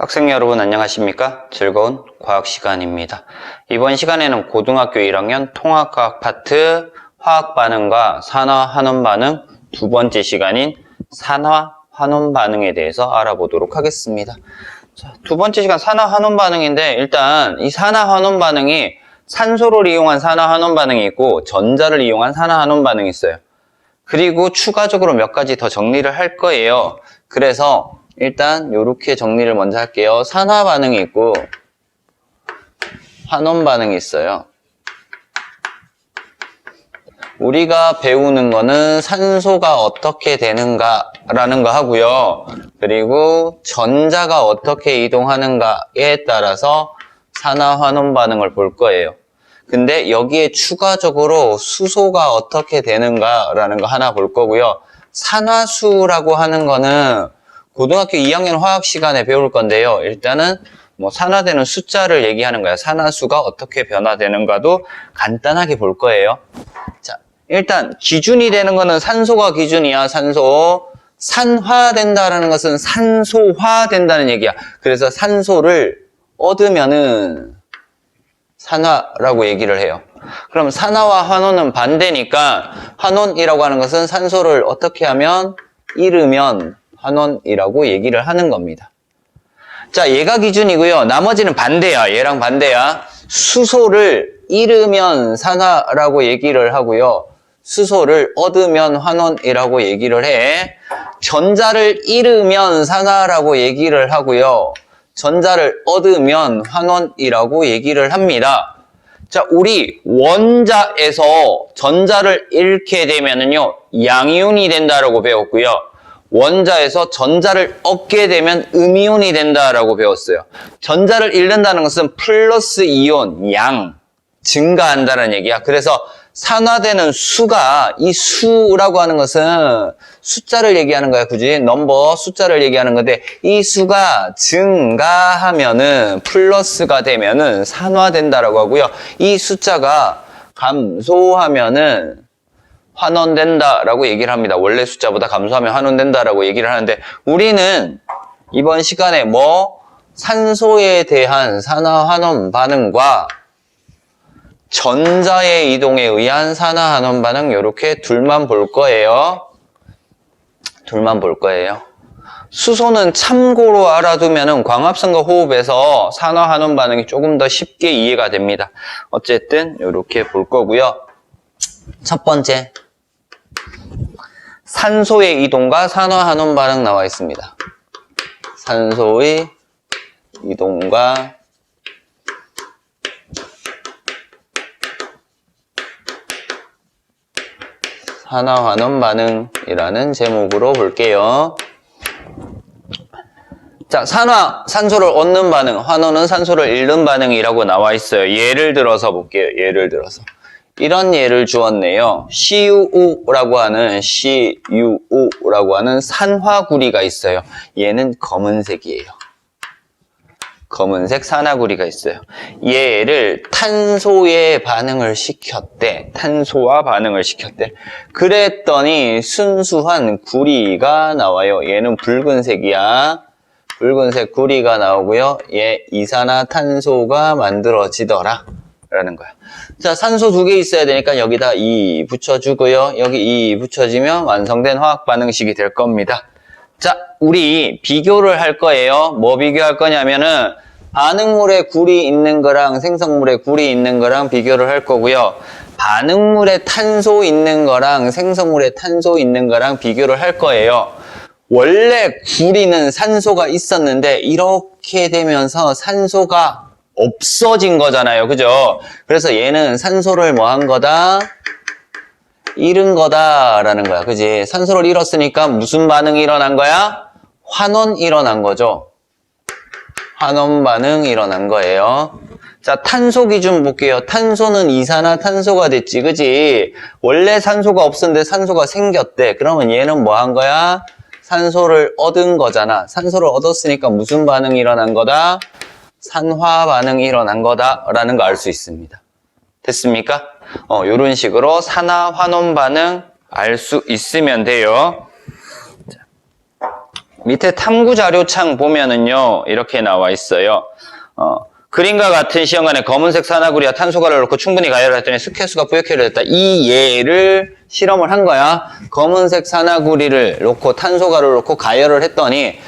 학생 여러분 안녕하십니까? 즐거운 과학 시간입니다. 이번 시간에는 고등학교 1학년 통합과학 파트 화학 반응과 산화 환원 반응 두 번째 시간인 산화 환원 반응에 대해서 알아보도록 하겠습니다. 자, 두 번째 시간 산화 환원 반응인데 일단 이 산화 환원 반응이 산소를 이용한 산화 환원 반응이 있고 전자를 이용한 산화 환원 반응이 있어요. 그리고 추가적으로 몇 가지 더 정리를 할 거예요. 그래서 일단 이렇게 정리를 먼저 할게요. 산화 반응이 있고 환원 반응이 있어요. 우리가 배우는 거는 산소가 어떻게 되는가라는 거 하고요. 그리고 전자가 어떻게 이동하는가에 따라서 산화 환원 반응을 볼 거예요. 근데 여기에 추가적으로 수소가 어떻게 되는가라는 거 하나 볼 거고요. 산화수라고 하는 거는 고등학교 2학년 화학 시간에 배울 건데요. 일단은 산화되는 숫자를 얘기하는 거야. 산화수가 어떻게 변화되는가도 간단하게 볼 거예요. 자, 일단 기준이 되는 거는 산소가 기준이야. 산소. 산화된다라는 것은 산소화된다는 얘기야. 그래서 산소를 얻으면은 산화라고 얘기를 해요. 그럼 산화와 환원은 반대니까 환원이라고 하는 것은 산소를 어떻게 하면 잃으면 환원이라고 얘기를 하는 겁니다. 자, 얘가 기준이고요. 나머지는 반대야. 얘랑 반대야. 수소를 잃으면 산화라고 얘기를 하고요. 수소를 얻으면 환원이라고 얘기를 해. 전자를 잃으면 산화라고 얘기를 하고요. 전자를 얻으면 환원이라고 얘기를 합니다. 자, 우리 원자에서 전자를 잃게 되면은요, 양이온이 된다라고 배웠고요. 원자에서 전자를 얻게 되면 음이온이 된다라고 배웠어요. 전자를 잃는다는 것은 플러스 이온, 양, 증가한다는 얘기야. 그래서 산화되는 수가, 이 수라고 하는 것은 숫자를 얘기하는 거야. 그지? 넘버, 숫자를 얘기하는 건데, 이 수가 증가하면은, 플러스가 되면은 산화된다라고 하고요. 이 숫자가 감소하면은 환원된다라고 얘기를 합니다. 원래 숫자보다 감소하면 환원된다라고 얘기를 하는데, 우리는 이번 시간에 산소에 대한 산화 환원 반응과 전자의 이동에 의한 산화 환원 반응 이렇게 둘만 볼 거예요. 둘만 볼 거예요. 수소는 참고로 알아두면은 광합성과 호흡에서 산화 환원 반응이 조금 더 쉽게 이해가 됩니다. 어쨌든 이렇게 볼 거고요. 첫 번째, 산소의 이동과 산화 환원 반응 나와 있습니다. 산소의 이동과 산화 환원 반응이라는 제목으로 볼게요. 자, 산소를 얻는 반응, 환원은 산소를 잃는 반응이라고 나와 있어요. 예를 들어서 볼게요. 예를 들어서. 이런 예를 주었네요. CuO라고 하는 산화구리가 있어요. 얘는 검은색이에요. 검은색 산화구리가 있어요. 얘를 탄소에 반응을 시켰대. 탄소와 반응을 시켰대. 그랬더니 순수한 구리가 나와요. 얘는 붉은색이야. 붉은색 구리가 나오고요. 얘 이산화탄소가 만들어지더라. 라는 거야. 자, 산소 2개 있어야 되니까 여기다 2 붙여주고요. 여기 2 붙여지면 완성된 화학 반응식이 될 겁니다. 자, 우리 비교를 할 거예요. 뭐 비교할 거냐면은 반응물에 굴이 있는 거랑 생성물에 굴이 있는 거랑 비교를 할 거고요. 반응물에 탄소 있는 거랑 생성물에 탄소 있는 거랑 비교를 할 거예요. 원래 구리는 산소가 있었는데 이렇게 되면서 산소가 없어진 거잖아요. 그죠? 그래서 얘는 산소를 뭐 한 거다? 잃은 거다라는 거야. 그지? 산소를 잃었으니까 무슨 반응이 일어난 거야? 환원 일어난 거죠. 환원 반응 일어난 거예요. 자, 탄소 기준 볼게요. 탄소는 이산화탄소가 됐지. 그지? 원래 산소가 없었는데 산소가 생겼대. 그러면 얘는 뭐 한 거야? 산소를 얻은 거잖아. 산소를 얻었으니까 무슨 반응이 일어난 거다? 산화 반응이 일어난 거다라는 거 알 수 있습니다. 됐습니까? 이런 식으로 산화 환원 반응 알 수 있으면 돼요. 밑에 탐구 자료창 보면은요, 이렇게 나와 있어요. 그림과 같은 시험관에 검은색 산화구리와 탄소가를 넣고 충분히 가열을 했더니 수쾌수가 뿌옇게 됐다. 이 예를 실험을 한 거야. 검은색 산화구리를 넣고 탄소가를 넣고 가열을 했더니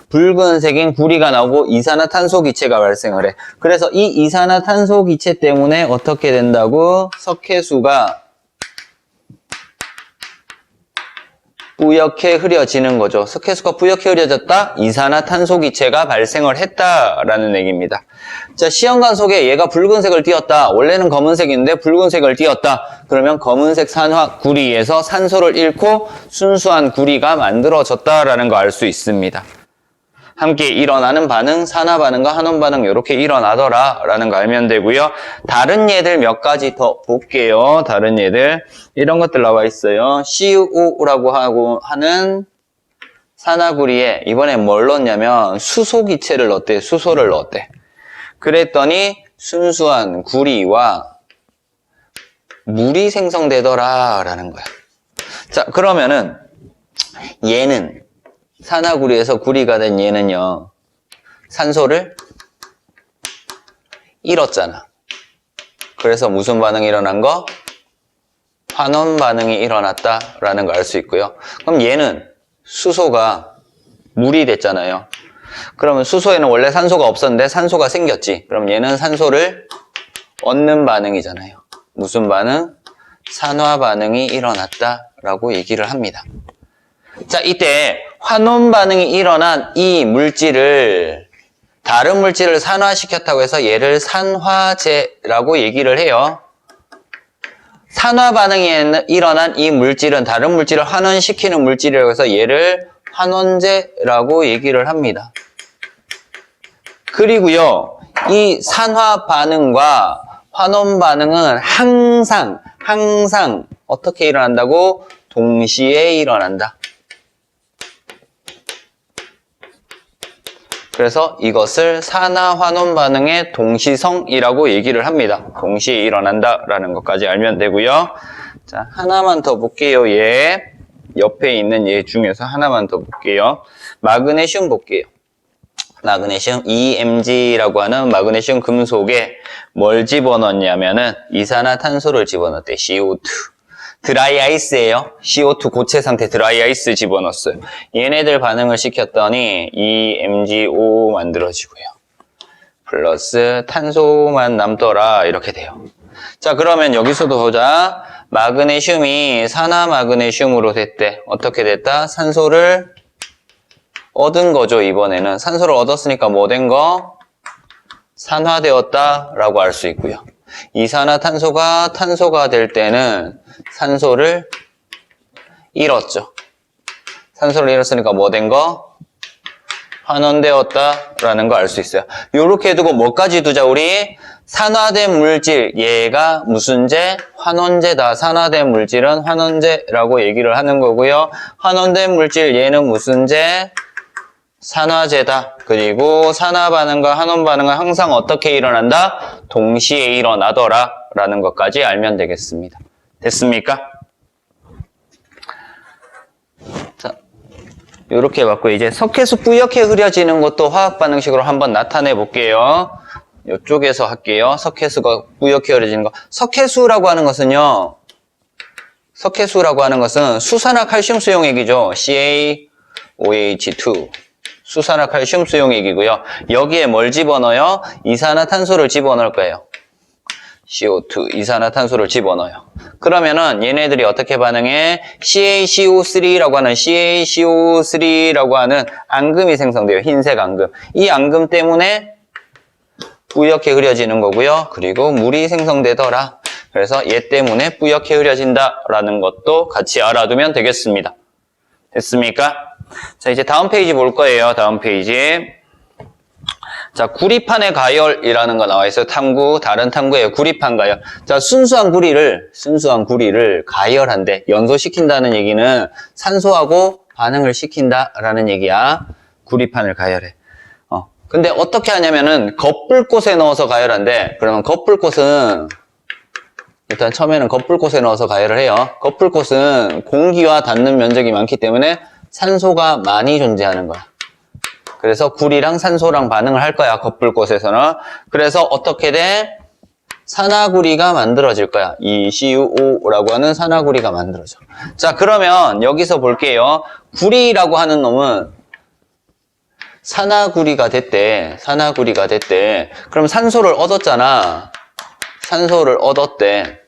붉은색인 구리가 나오고 이산화탄소기체가 발생을 해. 그래서 이 이산화탄소기체 때문에 어떻게 된다고? 석회수가 뿌옇게 흐려지는 거죠. 석회수가 뿌옇게 흐려졌다? 이산화탄소기체가 발생을 했다라는 얘기입니다. 자, 시험관 속에 얘가 붉은색을 띄었다. 원래는 검은색인데 붉은색을 띄었다. 그러면 검은색 산화구리에서 산소를 잃고 순수한 구리가 만들어졌다라는 거 알 수 있습니다. 함께 일어나는 반응, 산화반응과 환원반응 이렇게 일어나더라라는 거 알면 되고요. 다른 예들 몇 가지 더 볼게요. 다른 예들 이런 것들 나와 있어요. CuO라고 하는 산화구리에 이번에 뭘 넣었냐면 수소기체를 넣었대. 수소를 넣었대. 그랬더니 순수한 구리와 물이 생성되더라라는 거야. 자, 그러면은 얘는 산화구리에서 구리가 된 얘는요, 산소를 잃었잖아. 그래서 무슨 반응이 일어난 거? 환원 반응이 일어났다라는 걸 알 수 있고요. 그럼 얘는 수소가 물이 됐잖아요. 그러면 수소에는 원래 산소가 없었는데 산소가 생겼지. 그럼 얘는 산소를 얻는 반응이잖아요. 무슨 반응? 산화 반응이 일어났다라고 얘기를 합니다. 자, 이때 환원 반응이 일어난 이 물질을 다른 물질을 산화시켰다고 해서 얘를 산화제라고 얘기를 해요. 산화 반응이 일어난 이 물질은 다른 물질을 환원시키는 물질이라고 해서 얘를 환원제라고 얘기를 합니다. 그리고요, 이 산화 반응과 환원 반응은 항상 어떻게 일어난다고? 동시에 일어난다. 그래서 이것을 산화환원 반응의 동시성이라고 얘기를 합니다. 동시에 일어난다라는 것까지 알면 되고요. 자, 하나만 더 볼게요. 얘 옆에 있는 얘 중에서 하나만 더 볼게요. 마그네슘 볼게요. 마그네슘 EMg라고 하는 마그네슘 금속에 뭘 집어넣냐면은 이산화탄소를 집어넣대. CO2. 드라이 아이스예요. CO2 고체 상태 드라이 아이스 집어넣었어요. 얘네들 반응을 시켰더니 EMgO 만들어지고요. 플러스 탄소만 남더라 이렇게 돼요. 자, 그러면 여기서도 보자. 마그네슘이 산화 마그네슘으로 됐대. 어떻게 됐다? 산소를 얻은 거죠. 이번에는 산소를 얻었으니까 뭐 된 거? 산화되었다라고 알 수 있고요. 이산화탄소가 탄소가 될 때는 산소를 잃었죠. 산소를 잃었으니까 뭐 된 거? 환원되었다라는 거 알 수 있어요. 요렇게 두고 뭐까지 두자 우리? 산화된 물질, 얘가 무슨 제? 환원제다. 산화된 물질은 환원제라고 얘기를 하는 거고요. 환원된 물질, 얘는 무슨 제? 산화제다. 그리고 산화 반응과 환원 반응은 항상 어떻게 일어난다? 동시에 일어나더라 라는 것까지 알면 되겠습니다. 됐습니까? 자, 요렇게 봤고 이제 석회수 뿌옇게 흐려지는 것도 화학 반응식으로 한번 나타내 볼게요. 이쪽에서 할게요. 석회수가 뿌옇게 흐려지는 거. 석회수라고 하는 것은요. 석회수라고 하는 것은 수산화 칼슘 수용액이죠. CaOH2. 수산화 칼슘 수용액이고요. 여기에 뭘 집어넣어요? 이산화탄소를 집어넣을 거예요. CO2, 이산화탄소를 집어넣어요. 그러면은 얘네들이 어떻게 반응해? CaCO3라고 하는 앙금이 생성돼요. 흰색 앙금. 이 앙금 때문에 뿌옇게 흐려지는 거고요. 그리고 물이 생성되더라. 그래서 얘 때문에 뿌옇게 흐려진다라는 것도 같이 알아두면 되겠습니다. 됐습니까? 자, 이제 다음 페이지 볼 거예요. 다음 페이지. 자, 구리판의 가열이라는 거 나와 있어요. 탐구, 다른 탐구예요. 구리판 가열. 자, 순수한 구리를 가열한대. 연소시킨다는 얘기는 산소하고 반응을 시킨다라는 얘기야. 구리판을 가열해. 근데 어떻게 하냐면은 겉불꽃에 넣어서 가열한대. 그러면 겉불꽃은 일단 처음에는 겉불꽃에 넣어서 가열을 해요. 겉불꽃은 공기와 닿는 면적이 많기 때문에 산소가 많이 존재하는 거야. 그래서 구리랑 산소랑 반응을 할 거야, 겉불꽃에서는. 그래서 어떻게 돼? 산화구리가 만들어질 거야. 이 CuO라고 하는 산화구리가 만들어져. 자, 그러면 여기서 볼게요. 구리라고 하는 놈은 산화구리가 됐대. 산화구리가 됐대. 그럼 산소를 얻었잖아. 산소를 얻었대.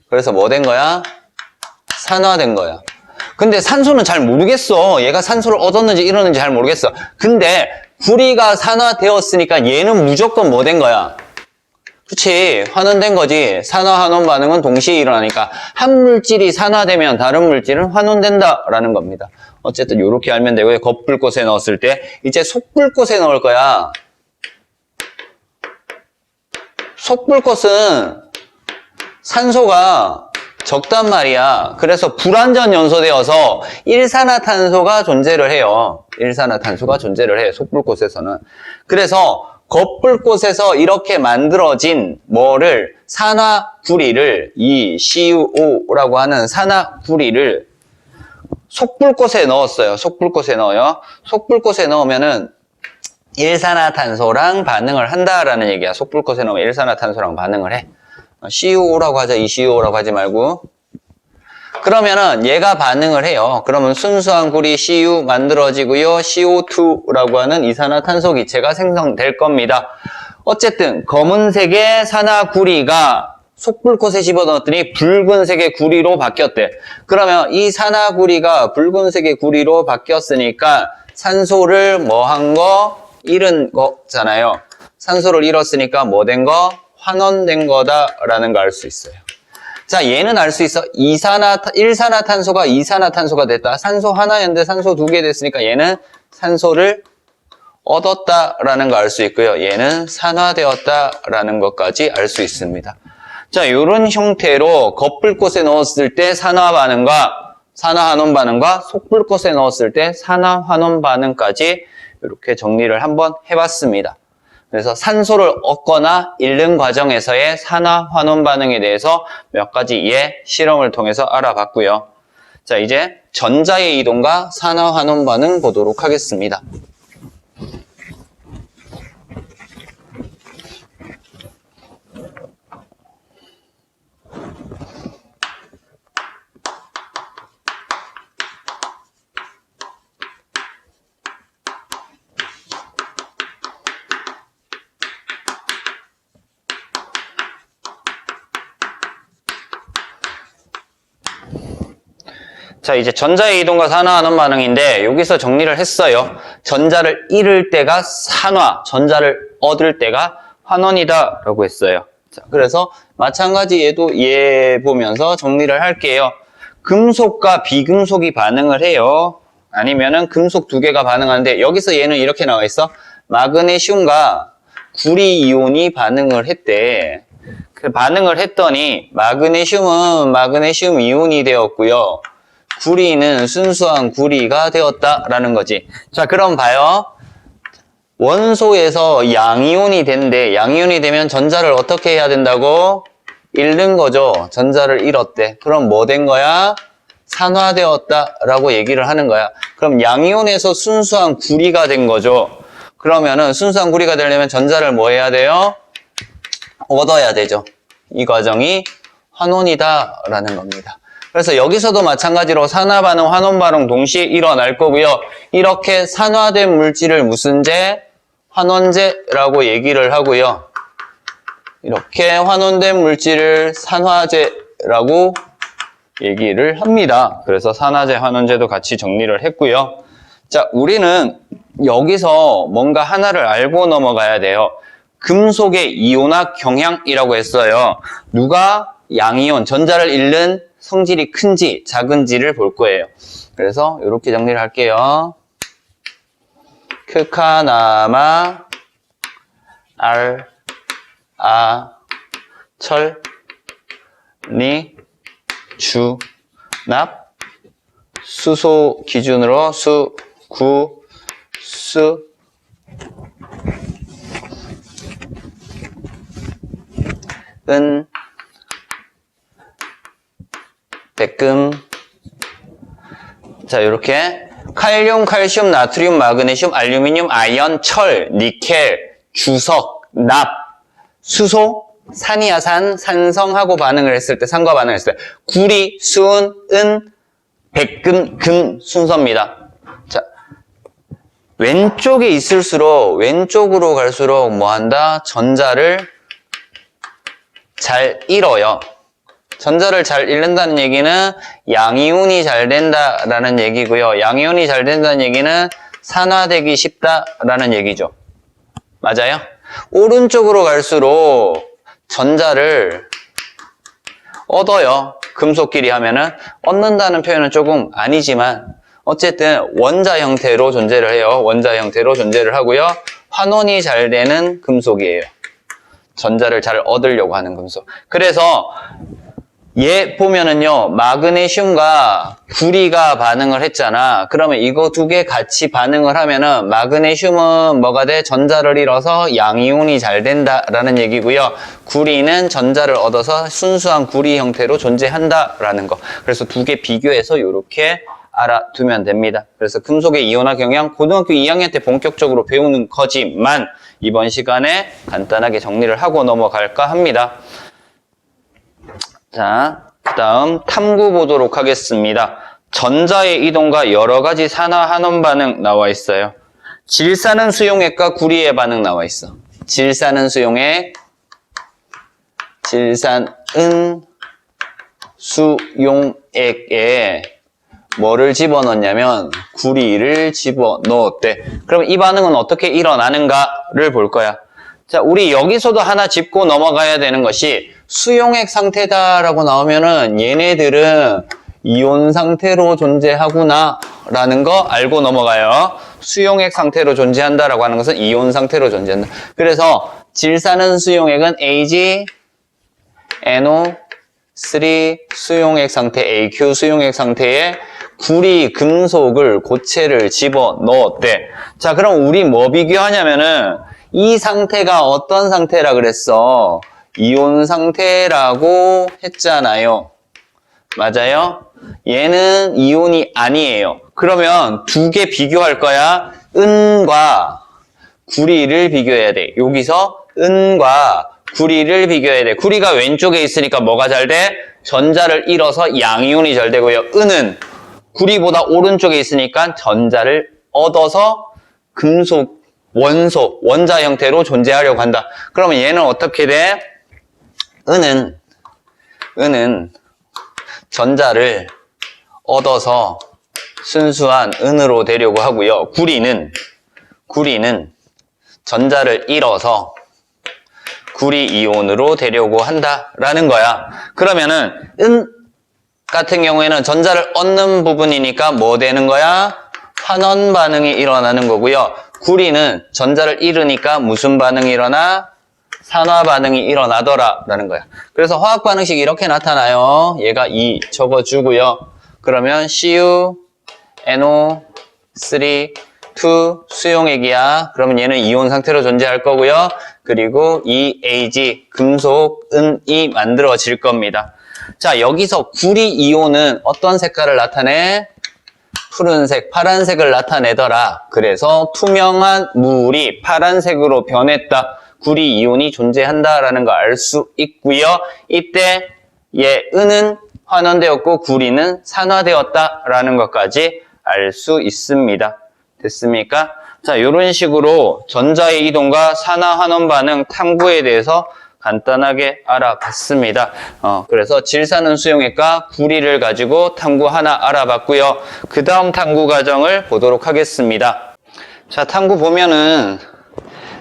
그래서 뭐 된 거야? 산화된 거야. 근데 산소는 잘 모르겠어. 얘가 산소를 얻었는지 이러는지 잘 모르겠어. 근데 구리가 산화되었으니까 얘는 무조건 뭐 된 거야? 그치, 환원된 거지. 산화-환원 반응은 동시에 일어나니까 한 물질이 산화되면 다른 물질은 환원된다라는 겁니다. 어쨌든 이렇게 알면 되고요. 겉불꽃에 넣었을 때 이제 속불꽃에 넣을 거야. 속불꽃은 산소가 적단 말이야. 그래서 불완전 연소되어서 일산화탄소가 존재를 해요. 일산화탄소가 존재를 해요. 속불꽃에서는. 그래서 겉불꽃에서 이렇게 만들어진 뭐를 산화구리를 이 CuO라고 하는 산화구리를 속불꽃에 넣었어요. 속불꽃에 넣어요. 속불꽃에 넣으면은 일산화탄소랑 반응을 한다라는 얘기야. 속불꽃에 넣으면 일산화탄소랑 반응을 해. CuO라고 하자. 이 CuO라고 하지 말고. 그러면은 얘가 반응을 해요. 그러면 순수한 구리 Cu 만들어지고요. CO2라고 하는 이산화탄소 기체가 생성될 겁니다. 어쨌든 검은색의 산화구리가 속불꽃에 집어넣었더니 붉은색의 구리로 바뀌었대. 그러면 이 산화구리가 붉은색의 구리로 바뀌었으니까 산소를 뭐 한 거? 잃은 거잖아요. 산소를 잃었으니까 뭐 된 거? 환원된 거다라는 거 알 수 있어요. 자, 얘는 알 수 있어. 일산화탄소가 이산화탄소가 됐다. 산소 하나였는데 산소 2개 됐으니까 얘는 산소를 얻었다라는 거 알 수 있고요. 얘는 산화되었다라는 것까지 알 수 있습니다. 자, 이런 형태로 겉불꽃에 넣었을 때 산화 반응과 산화환원 반응과 속불꽃에 넣었을 때 산화환원 반응까지 이렇게 정리를 한번 해봤습니다. 그래서 산소를 얻거나 잃는 과정에서의 산화환원 반응에 대해서 몇 가지 실험을 통해서 알아봤고요. 자, 이제 전자의 이동과 산화환원 반응 보도록 하겠습니다. 자, 이제 전자의 이동과 산화환원 반응인데 여기서 정리를 했어요. 전자를 잃을 때가 산화, 전자를 얻을 때가 환원이다 라고 했어요. 자, 그래서 마찬가지 얘 보면서 정리를 할게요. 금속과 비금속이 반응을 해요. 아니면은 금속 2개가 반응하는데 여기서 얘는 이렇게 나와 있어. 마그네슘과 구리 이온이 반응을 했대. 그 반응을 했더니 마그네슘은 마그네슘 이온이 되었고요. 구리는 순수한 구리가 되었다라는 거지. 자, 그럼 봐요. 원소에서 양이온이 되는데 양이온이 되면 전자를 어떻게 해야 된다고? 잃는 거죠. 전자를 잃었대. 그럼 뭐 된 거야? 산화되었다라고 얘기를 하는 거야. 그럼 양이온에서 순수한 구리가 된 거죠. 그러면은 순수한 구리가 되려면 전자를 뭐 해야 돼요? 얻어야 되죠. 이 과정이 환원이다라는 겁니다. 그래서 여기서도 마찬가지로 산화반응, 환원반응 동시에 일어날 거고요. 이렇게 산화된 물질을 무슨 제? 환원제라고 얘기를 하고요. 이렇게 환원된 물질을 산화제라고 얘기를 합니다. 그래서 산화제, 환원제도 같이 정리를 했고요. 자, 우리는 여기서 뭔가 하나를 알고 넘어가야 돼요. 금속의 이온학 경향이라고 했어요. 누가 양이온, 전자를 잃는 성질이 큰지 작은지를 볼 거예요. 그래서 이렇게 정리를 할게요. 크카나마 알, 아, 철, 니, 주, 납, 수소 기준으로 수, 구, 수, 은, 백금. 자, 이렇게 칼륨, 칼슘, 나트륨, 마그네슘, 알루미늄, 아연, 철, 니켈, 주석, 납, 수소, 산이야산, 산성하고 반응을 했을 때, 산과 반응을 했을 때, 구리, 수은, 은, 백금, 금 순서입니다. 자, 왼쪽에 있을수록, 왼쪽으로 갈수록 뭐 한다? 전자를 잘 잃어요. 전자를 잘 잃는다는 얘기는 양이온이 잘 된다라는 얘기고요. 양이온이 잘 된다는 얘기는 산화되기 쉽다라는 얘기죠. 맞아요? 오른쪽으로 갈수록 전자를 얻어요. 금속끼리 하면은 얻는다는 표현은 조금 아니지만 어쨌든 원자 형태로 존재를 해요. 원자 형태로 존재를 하고요. 환원이 잘 되는 금속이에요. 전자를 잘 얻으려고 하는 금속. 그래서 얘 보면은요, 마그네슘과 구리가 반응을 했잖아. 그러면 이거 두 개 같이 반응을 하면은 마그네슘은 뭐가 돼? 전자를 잃어서 양이온이 잘 된다라는 얘기고요. 구리는 전자를 얻어서 순수한 구리 형태로 존재한다라는 거. 그래서 두 개 비교해서 이렇게 알아두면 됩니다. 그래서 금속의 이온화 경향 고등학교 2학년 때 본격적으로 배우는 거지만 이번 시간에 간단하게 정리를 하고 넘어갈까 합니다. 자, 그 다음 탐구 보도록 하겠습니다. 전자의 이동과 여러 가지 산화 환원 반응 나와 있어요. 질산은 수용액과 구리의 반응 나와 있어. 질산은 수용액, 질산은 수용액에 뭐를 집어넣냐면 구리를 집어넣었대. 그럼 이 반응은 어떻게 일어나는가를 볼 거야. 자, 우리 여기서도 하나 짚고 넘어가야 되는 것이 수용액 상태다라고 나오면은 얘네들은 이온 상태로 존재하구나 라는 거 알고 넘어가요. 수용액 상태로 존재한다라고 하는 것은 이온 상태로 존재한다. 그래서 질산은 수용액은 Ag, NO3 수용액 상태, AQ 수용액 상태에 구리, 금속을, 고체를 집어넣었대. 자, 그럼 우리 뭐 비교하냐면은 이 상태가 어떤 상태라 그랬어? 이온 상태라고 했잖아요. 맞아요? 얘는 이온이 아니에요. 그러면 두 개 비교할 거야. 은과 구리를 비교해야 돼. 여기서 은과 구리를 비교해야 돼. 구리가 왼쪽에 있으니까 뭐가 잘 돼? 전자를 잃어서 양이온이 잘 되고요. 은은 구리보다 오른쪽에 있으니까 전자를 얻어서 금속, 원소, 원자 형태로 존재하려고 한다. 그러면 얘는 어떻게 돼? 은은 전자를 얻어서 순수한 은으로 되려고 하고요. 구리는 전자를 잃어서 구리 이온으로 되려고 한다라는 거야. 그러면은 은 같은 경우에는 전자를 얻는 부분이니까 뭐 되는 거야? 환원 반응이 일어나는 거고요. 구리는 전자를 잃으니까 무슨 반응이 일어나? 산화 반응이 일어나더라라는 거야. 그래서 화학 반응식이 이렇게 나타나요. 얘가 2 적어주고요. 그러면 Cu, NO3, 2 수용액이야. 그러면 얘는 이온 상태로 존재할 거고요. 그리고 이 Ag, 금속, 은이 만들어질 겁니다. 자, 여기서 구리 이온은 어떤 색깔을 나타내? 푸른색, 파란색을 나타내더라. 그래서 투명한 물이 파란색으로 변했다. 구리 이온이 존재한다라는 거 알 수 있고요. 이때 은은 환원되었고 구리는 산화되었다라는 것까지 알 수 있습니다. 됐습니까? 자, 이런 식으로 전자의 이동과 산화 환원 반응 탐구에 대해서 간단하게 알아봤습니다. 그래서 질산은 수용액과 구리를 가지고 탐구 하나 알아봤고요. 그 다음 탐구 과정을 보도록 하겠습니다. 자, 탐구 보면은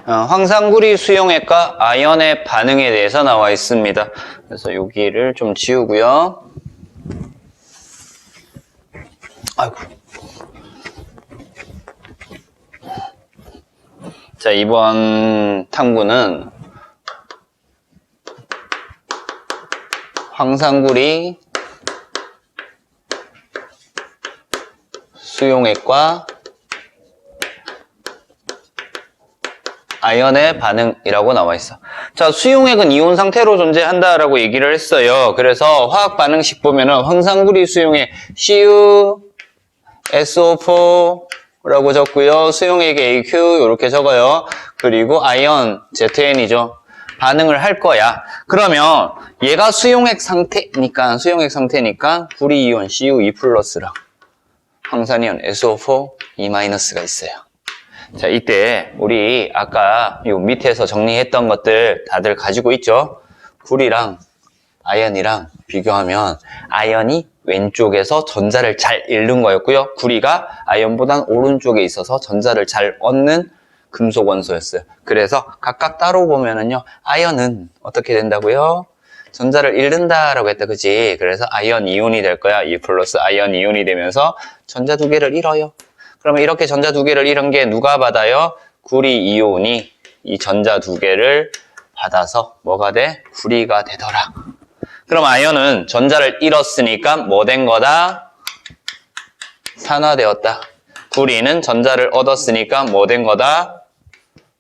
황산구리 수용액과 아연의 반응에 대해서 나와 있습니다. 그래서 여기를 좀 지우고요. 아이고. 자, 이번 탐구는 황산구리 수용액과 아연의 반응이라고 나와 있어. 자, 수용액은 이온 상태로 존재한다라고 얘기를 했어요. 그래서 화학 반응식 보면은 황산구리 수용액 Cu, SO4라고 적고요. 수용액 AQ 이렇게 적어요. 그리고 아이언 ZN이죠. 반응을 할 거야. 그러면 얘가 수용액 상태니까 구리 이온 CU2+랑 황산이온 SO4 E-가 있어요. 자, 이때 우리 아까 요 밑에서 정리했던 것들 다들 가지고 있죠? 구리랑 아이언이랑 비교하면 아이언이 왼쪽에서 전자를 잘 잃는 거였고요. 구리가 아이언보단 오른쪽에 있어서 전자를 잘 얻는 금속 원소였어요. 그래서 각각 따로 보면은요, 아이언은 어떻게 된다고요? 전자를 잃는다라고 했다, 그치? 그래서 아이언 이온이 될 거야. E+ 아이언 이온이 되면서 전자 두 개를 잃어요. 그러면 이렇게 전자 두 개를 잃은 게 누가 받아요? 구리 이온이 이 전자 두 개를 받아서 뭐가 돼? 구리가 되더라. 그럼 아이언은 전자를 잃었으니까 뭐 된 거다? 산화되었다. 구리는 전자를 얻었으니까 뭐 된 거다?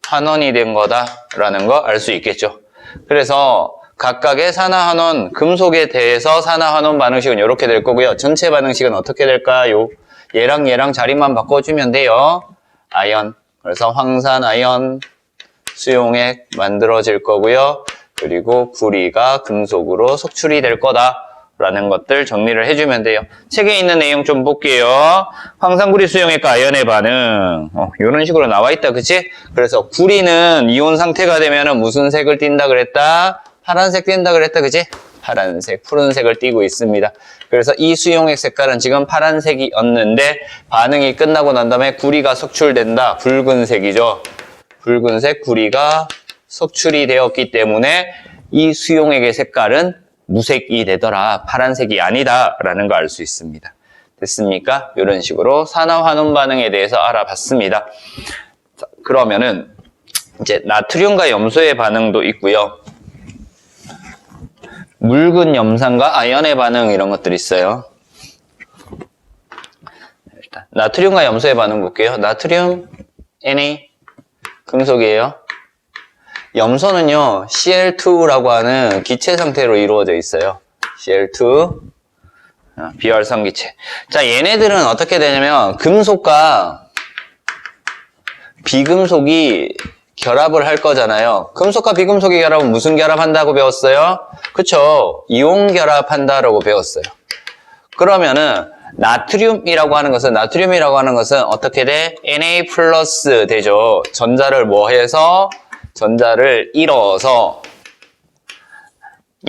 환원이 된 거다라는 거 알 수 있겠죠. 그래서 각각의 산화환원, 금속에 대해서 산화환원 반응식은 이렇게 될 거고요. 전체 반응식은 어떻게 될까요? 얘랑 얘랑 자리만 바꿔주면 돼요. 아이언, 그래서 황산 아이언, 수용액 만들어질 거고요. 그리고 구리가 금속으로 속출이 될 거다라는 것들 정리를 해주면 돼요. 책에 있는 내용 좀 볼게요. 황산구리 수용액과 아이언의 반응. 이런 식으로 나와 있다, 그치? 그래서 구리는 이온 상태가 되면 무슨 색을 띈다 그랬다? 파란색 띈다 그랬다, 그치? 파란색, 푸른색을 띠고 있습니다. 그래서 이 수용액 색깔은 지금 파란색이었는데 반응이 끝나고 난 다음에 구리가 속출된다. 붉은색이죠. 붉은색 구리가 속출이 되었기 때문에 이 수용액의 색깔은 무색이 되더라. 파란색이 아니다. 라는 거 알 수 있습니다. 됐습니까? 이런 식으로 산화환원 반응에 대해서 알아봤습니다. 자, 그러면은 이제 나트륨과 염소의 반응도 있고요. 묽은 염산과 아연의 반응 이런 것들이 있어요. 일단 나트륨과 염소의 반응 볼게요. 나트륨, Na, 금속이에요. 염소는요, Cl2라고 하는 기체 상태로 이루어져 있어요. Cl2, 비활성 기체. 자, 얘네들은 어떻게 되냐면 금속과 비금속이 결합을 할 거잖아요. 금속과 비금속이 결합은 무슨 결합한다고 배웠어요? 그쵸? 이온 결합한다라고 배웠어요. 그러면은 나트륨이라고 하는 것은 어떻게 돼? Na 플러스 되죠. 전자를 뭐 해서? 전자를 잃어서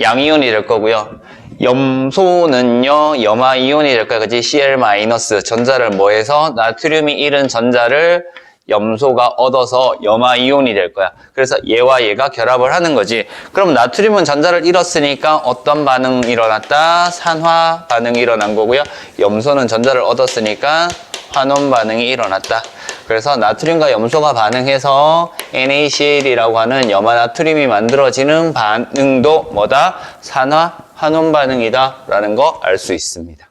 양이온이 될 거고요. 염소는요, 염화이온이 될 거야. 그치? Cl 마이너스. 전자를 뭐 해서? 나트륨이 잃은 전자를 염소가 얻어서 염화이온이 될 거야. 그래서 얘와 얘가 결합을 하는 거지. 그럼 나트륨은 전자를 잃었으니까 어떤 반응이 일어났다? 산화 반응이 일어난 거고요. 염소는 전자를 얻었으니까 환원 반응이 일어났다. 그래서 나트륨과 염소가 반응해서 NaCl이라고 하는 염화나트륨이 만들어지는 반응도 뭐다? 산화 환원 반응이다 라는 거 알 수 있습니다.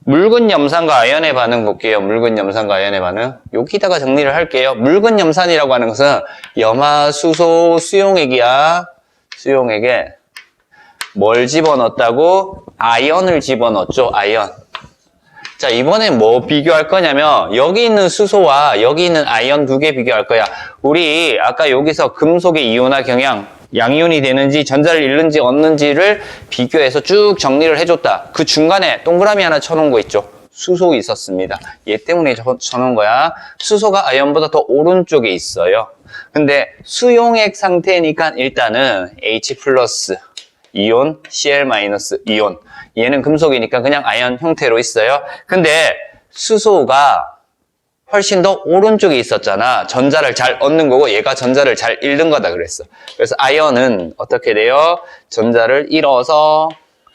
묽은 염산과 아연의 반응 볼게요. 묽은 염산과 아연의 반응. 여기다가 정리를 할게요. 묽은 염산이라고 하는 것은 염화수소 수용액이야. 수용액에 뭘 집어넣었다고? 아연을 집어넣었죠. 아연. 자, 이번엔 뭐 비교할 거냐면 여기 있는 수소와 여기 있는 아연 두 개 비교할 거야. 우리 아까 여기서 금속의 이온화 경향 양이온이 되는지 전자를 잃는지 얻는지를 비교해서 쭉 정리를 해줬다. 그 중간에 동그라미 하나 쳐놓은 거 있죠. 수소 있었습니다. 얘 때문에 쳐놓은 거야. 수소가 아연보다 더 오른쪽에 있어요. 근데 수용액 상태니까 일단은 H 플러스 이온, Cl 마이너스 이온. 얘는 금속이니까 그냥 아연 형태로 있어요. 근데 수소가 훨씬 더 오른쪽에 있었잖아. 전자를 잘 얻는 거고 얘가 전자를 잘 잃는 거다 그랬어. 그래서 아연은 어떻게 돼요? 전자를 잃어서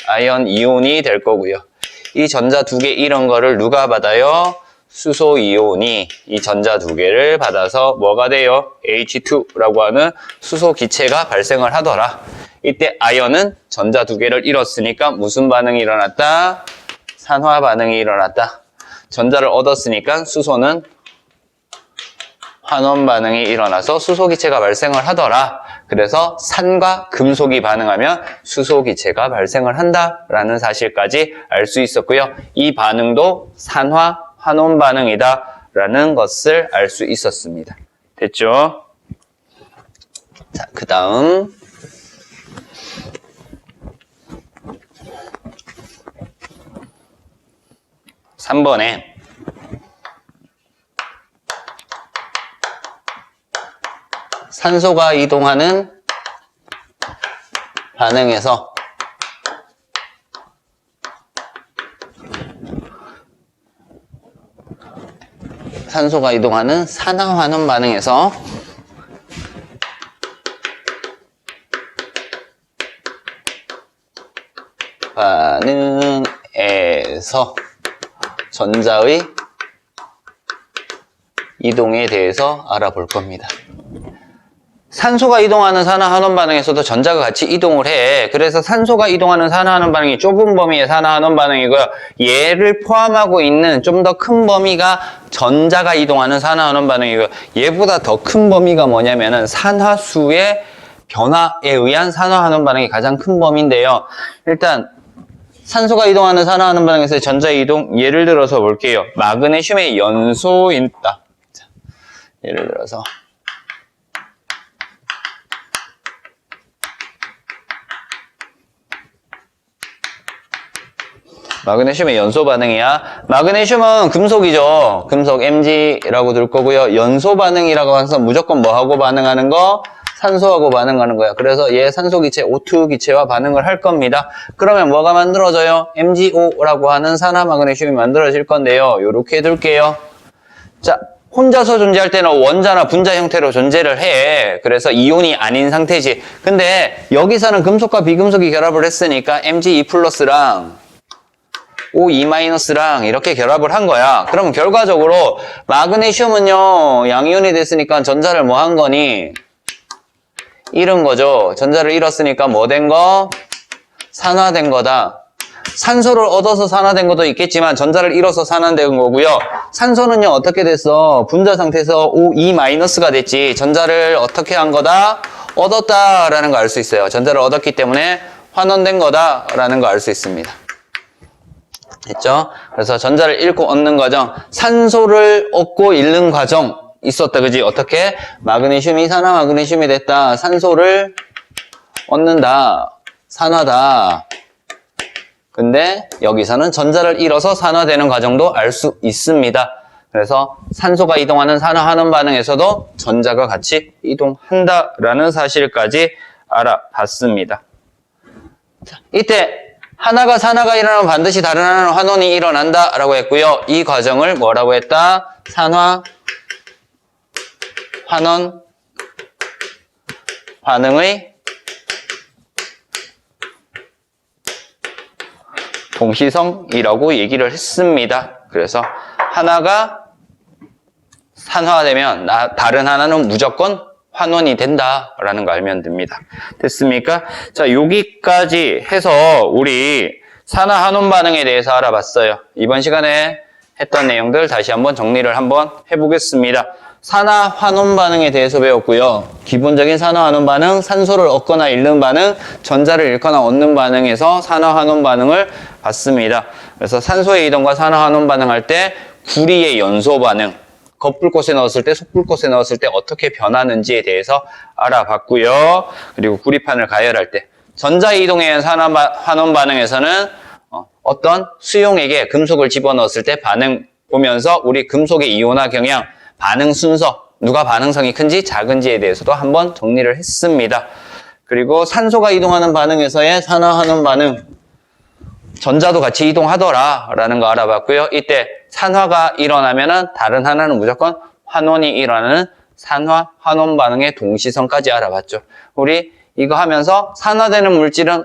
아연 이온이 될 거고요. 이 전자 두 개 잃은 거를 누가 받아요? 수소 이온이 이 전자 두 개를 받아서 뭐가 돼요? H2라고 하는 수소 기체가 발생을 하더라. 이때 아연은 전자 두 개를 잃었으니까 무슨 반응이 일어났다? 산화 반응이 일어났다. 전자를 얻었으니까 수소는 환원 반응이 일어나서 수소 기체가 발생을 하더라. 그래서 산과 금속이 반응하면 수소기체가 발생을 한다라는 사실까지 알 수 있었고요. 이 반응도 산화 환원 반응이다라는 것을 알 수 있었습니다. 됐죠? 자, 그 다음 3번에 산소가 이동하는 반응에서 산소가 이동하는 산화환원 반응에서 전자의 이동에 대해서 알아볼 겁니다. 산소가 이동하는 산화환원 반응에서도 전자가 같이 이동을 해. 그래서 산소가 이동하는 산화환원 반응이 좁은 범위의 산화환원 반응이고요. 얘를 포함하고 있는 좀 더 큰 범위가 전자가 이동하는 산화환원 반응이고요. 얘보다 더 큰 범위가 뭐냐면은 산화수의 변화에 의한 산화환원 반응이 가장 큰 범위인데요. 일단 산소가 이동하는 산화환원 반응에서 전자 이동, 예를 들어서 볼게요. 마그네슘의 연소 있다. 자, 예를 들어서 마그네슘의 연소 반응이야. 마그네슘은 금속이죠. 금속 Mg라고 들 거고요. 연소 반응이라고 해서 무조건 뭐하고 반응하는 거? 산소하고 반응하는 거야. 그래서 얘 산소 기체, O2 기체와 반응을 할 겁니다. 그러면 뭐가 만들어져요? MgO라고 하는 산화 마그네슘이 만들어질 건데요. 요렇게 둘게요. 자, 혼자서 존재할 때는 원자나 분자 형태로 존재를 해. 그래서 이온이 아닌 상태지. 근데 여기서는 금속과 비금속이 결합을 했으니까 Mge+랑 O2-랑 이렇게 결합을 한 거야. 그럼 결과적으로 마그네슘은요, 양이온이 됐으니까 전자를 뭐 한 거니? 잃은 거죠. 전자를 잃었으니까 뭐 된 거? 산화된 거다. 산소를 얻어서 산화된 것도 있겠지만 전자를 잃어서 산화된 거고요. 산소는요, 어떻게 됐어? 분자 상태에서 O2-가 됐지. 전자를 어떻게 한 거다? 얻었다라는 거 알 수 있어요. 전자를 얻었기 때문에 환원된 거다라는 거 알 수 있습니다. 됐죠? 그래서 전자를 잃고 얻는 과정, 산소를 얻고 잃는 과정 있었다, 그지? 어떻게? 마그네슘이 산화 마그네슘이 됐다. 산소를 얻는다. 산화다. 근데 여기서는 전자를 잃어서 산화되는 과정도 알 수 있습니다. 그래서 산소가 이동하는 산화환원 반응에서도 전자가 같이 이동한다라는 사실까지 알아봤습니다. 자, 이때 하나가 산화가 일어나면 반드시 다른 하나는 환원이 일어난다 라고 했고요. 이 과정을 뭐라고 했다? 산화 환원 반응의 동시성이라고 얘기를 했습니다. 그래서 하나가 산화되면 다른 하나는 무조건 환원이 된다라는 거 알면 됩니다. 됐습니까? 자, 여기까지 해서 우리 산화 환원 반응에 대해서 알아봤어요. 이번 시간에 했던 내용들 다시 한번 정리를 한번 해보겠습니다. 산화 환원 반응에 대해서 배웠고요. 기본적인 산화 환원 반응, 산소를 얻거나 잃는 반응, 전자를 잃거나 얻는 반응에서 산화 환원 반응을 봤습니다. 그래서 산소의 이동과 산화 환원 반응할 때 구리의 연소 반응, 겉불꽃에 넣었을 때, 속불꽃에 넣었을 때 어떻게 변하는지에 대해서 알아봤고요. 그리고 구리판을 가열할 때 전자 이동에 의한 산화 환원 반응에서는 어떤 수용액에 금속을 집어넣었을 때 반응 보면서 우리 금속의 이온화 경향, 반응 순서, 누가 반응성이 큰지 작은지에 대해서도 한번 정리를 했습니다. 그리고 산소가 이동하는 반응에서의 산화 환원 반응, 전자도 같이 이동하더라 라는 거 알아봤고요. 이때 산화가 일어나면은 다른 하나는 무조건 환원이 일어나는 산화 환원 반응의 동시성까지 알아봤죠. 우리 이거 하면서 산화되는 물질은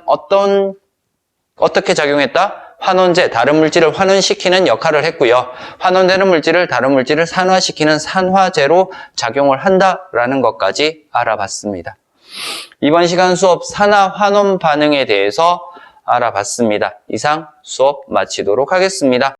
어떻게 작용했다? 환원제, 다른 물질을 환원시키는 역할을 했고요. 환원되는 물질을 다른 물질을 산화시키는 산화제로 작용을 한다라는 것까지 알아봤습니다. 이번 시간 수업 산화 환원 반응에 대해서 알아봤습니다. 이상 수업 마치도록 하겠습니다.